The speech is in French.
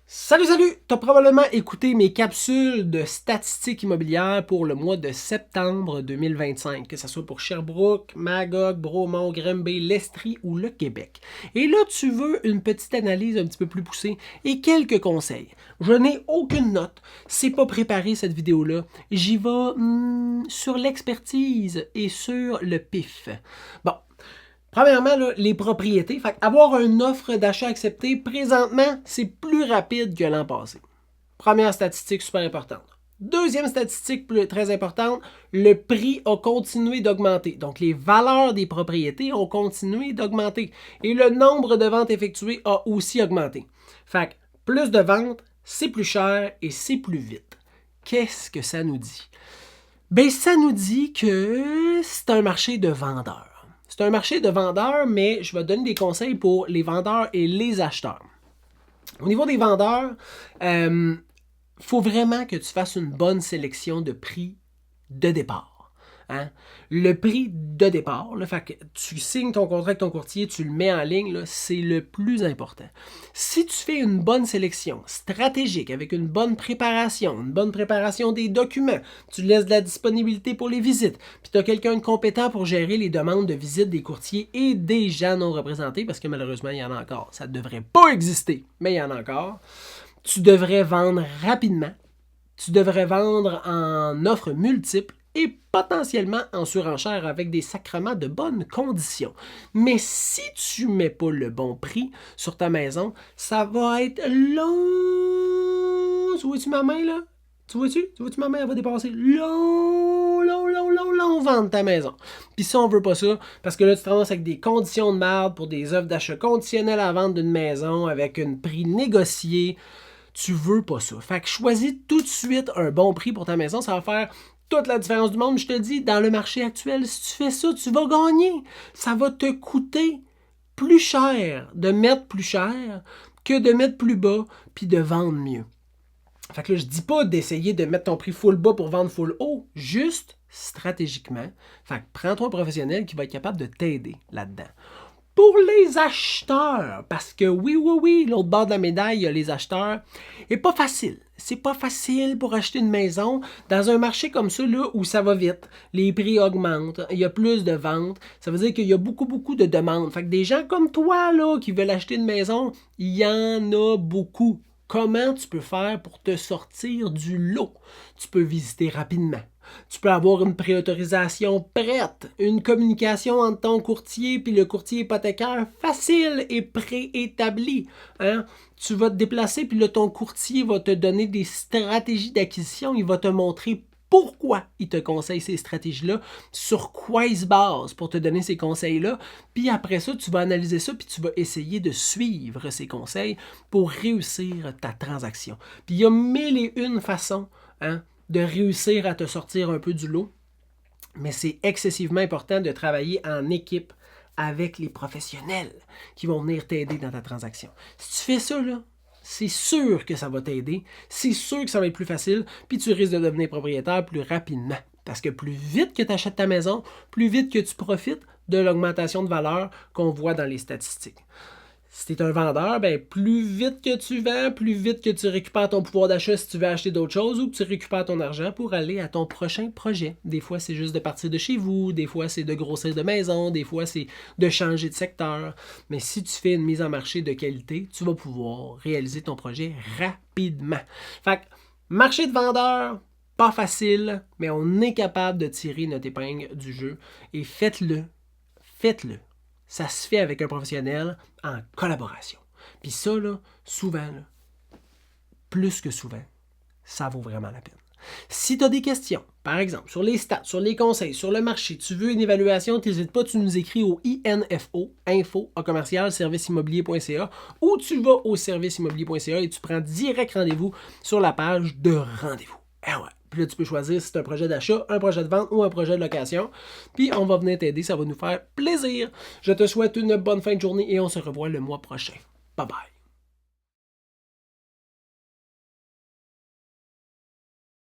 Salut, salut! Tu as probablement écouté mes capsules de statistiques immobilières pour le mois de septembre 2025, que ce soit pour Sherbrooke, Magog, Bromont, Granby, l'Estrie ou le Québec. Et là, tu veux une petite analyse un petit peu plus poussée et quelques conseils. Je n'ai aucune note, c'est pas préparé cette vidéo-là. J'y vais sur l'expertise et sur le pif. Bon. Premièrement, là, les propriétés. Fait avoir une offre d'achat acceptée, présentement, c'est plus rapide que l'an passé. Première statistique super importante. Deuxième statistique très importante, le prix a continué d'augmenter. Donc, les valeurs des propriétés ont continué d'augmenter. Et le nombre de ventes effectuées a aussi augmenté. Fait que plus de ventes, c'est plus cher et c'est plus vite. Qu'est-ce que ça nous dit? Ben, ça nous dit que c'est un marché de vendeurs. C'est un marché de vendeurs, mais je vais donner des conseils pour les vendeurs et les acheteurs. Au niveau des vendeurs, faut vraiment que tu fasses une bonne sélection de prix de départ. Hein? Le prix de départ, là, fait que tu signes ton contrat avec ton courtier, tu le mets en ligne, c'est le plus important. Si tu fais une bonne sélection stratégique avec une bonne préparation des documents, tu laisses de la disponibilité pour les visites, puis tu as quelqu'un de compétent pour gérer les demandes de visite des courtiers et des gens non représentés, parce que malheureusement, il y en a encore. Ça ne devrait pas exister, mais il y en a encore. Tu devrais vendre rapidement. Tu devrais vendre en offres multiples et potentiellement en surenchère avec des sacrements de bonnes conditions. Mais si tu ne mets pas le bon prix sur ta maison, ça va être long. Tu vois-tu ma main là? Tu vois-tu ma main, elle va dépasser long vendre ta maison. Puis ça, on veut pas ça, parce que là, tu te ramasses avec des conditions de merde pour des offres d'achat conditionnelles à vendre d'une maison avec un prix négocié. Tu veux pas ça. Fait que choisis tout de suite un bon prix pour ta maison. Ça va faire toute la différence du monde. Je te dis, dans le marché actuel, si tu fais ça, tu vas gagner. Ça va te coûter plus cher de mettre plus cher que de mettre plus bas puis de vendre mieux. Fait que là, je dis pas d'essayer de mettre ton prix full bas pour vendre full haut, juste stratégiquement. Fait que prends-toi un professionnel qui va être capable de t'aider là-dedans. Pour les acheteurs, parce que oui, l'autre bord de la médaille, il y a les acheteurs, et pas facile. C'est pas facile pour acheter une maison dans un marché comme ça, là, où ça va vite. Les prix augmentent, il y a plus de ventes. Ça veut dire qu'il y a beaucoup de demandes. Fait que des gens comme toi, là, qui veulent acheter une maison, il y en a beaucoup. Comment tu peux faire pour te sortir du lot? Tu peux visiter rapidement. Tu peux avoir une préautorisation prête, une communication entre ton courtier et le courtier hypothécaire facile et préétablie. Hein? Tu vas te déplacer puis là, ton courtier va te donner des stratégies d'acquisition. Il va te montrer pourquoi il te conseille ces stratégies-là, sur quoi il se base pour te donner ces conseils-là. Puis après ça, tu vas analyser ça puis tu vas essayer de suivre ces conseils pour réussir ta transaction. Puis il y a mille et une façons, de réussir à te sortir un peu du lot, mais c'est excessivement important de travailler en équipe avec les professionnels qui vont venir t'aider dans ta transaction. Si tu fais ça, là, c'est sûr que ça va t'aider, c'est sûr que ça va être plus facile, puis tu risques de devenir propriétaire plus rapidement. Parce que plus vite que tu achètes ta maison, plus vite que tu profites de l'augmentation de valeur qu'on voit dans les statistiques. Si tu es un vendeur, ben plus vite que tu vends, plus vite que tu récupères ton pouvoir d'achat si tu veux acheter d'autres choses ou que tu récupères ton argent pour aller à ton prochain projet. Des fois, c'est juste de partir de chez vous, des fois, c'est de grossir de maison, des fois, c'est de changer de secteur. Mais si tu fais une mise en marché de qualité, tu vas pouvoir réaliser ton projet rapidement. Fait que, marché de vendeur, pas facile, mais on est capable de tirer notre épingle du jeu et faites-le. Faites-le. Ça se fait avec un professionnel en collaboration. Puis ça, là, souvent, là, plus que souvent, ça vaut vraiment la peine. Si tu as des questions, par exemple, sur les stats, sur les conseils, sur le marché, tu veux une évaluation, n'hésite pas, tu nous écris au INFO, info@serviceimmobilier.ca ou tu vas au serviceimmobilier.ca et tu prends direct rendez-vous sur la page de rendez-vous. Ah ouais. Puis là, tu peux choisir si c'est un projet d'achat, un projet de vente ou un projet de location. Puis on va venir t'aider, ça va nous faire plaisir. Je te souhaite une bonne fin de journée et on se revoit le mois prochain. Bye bye.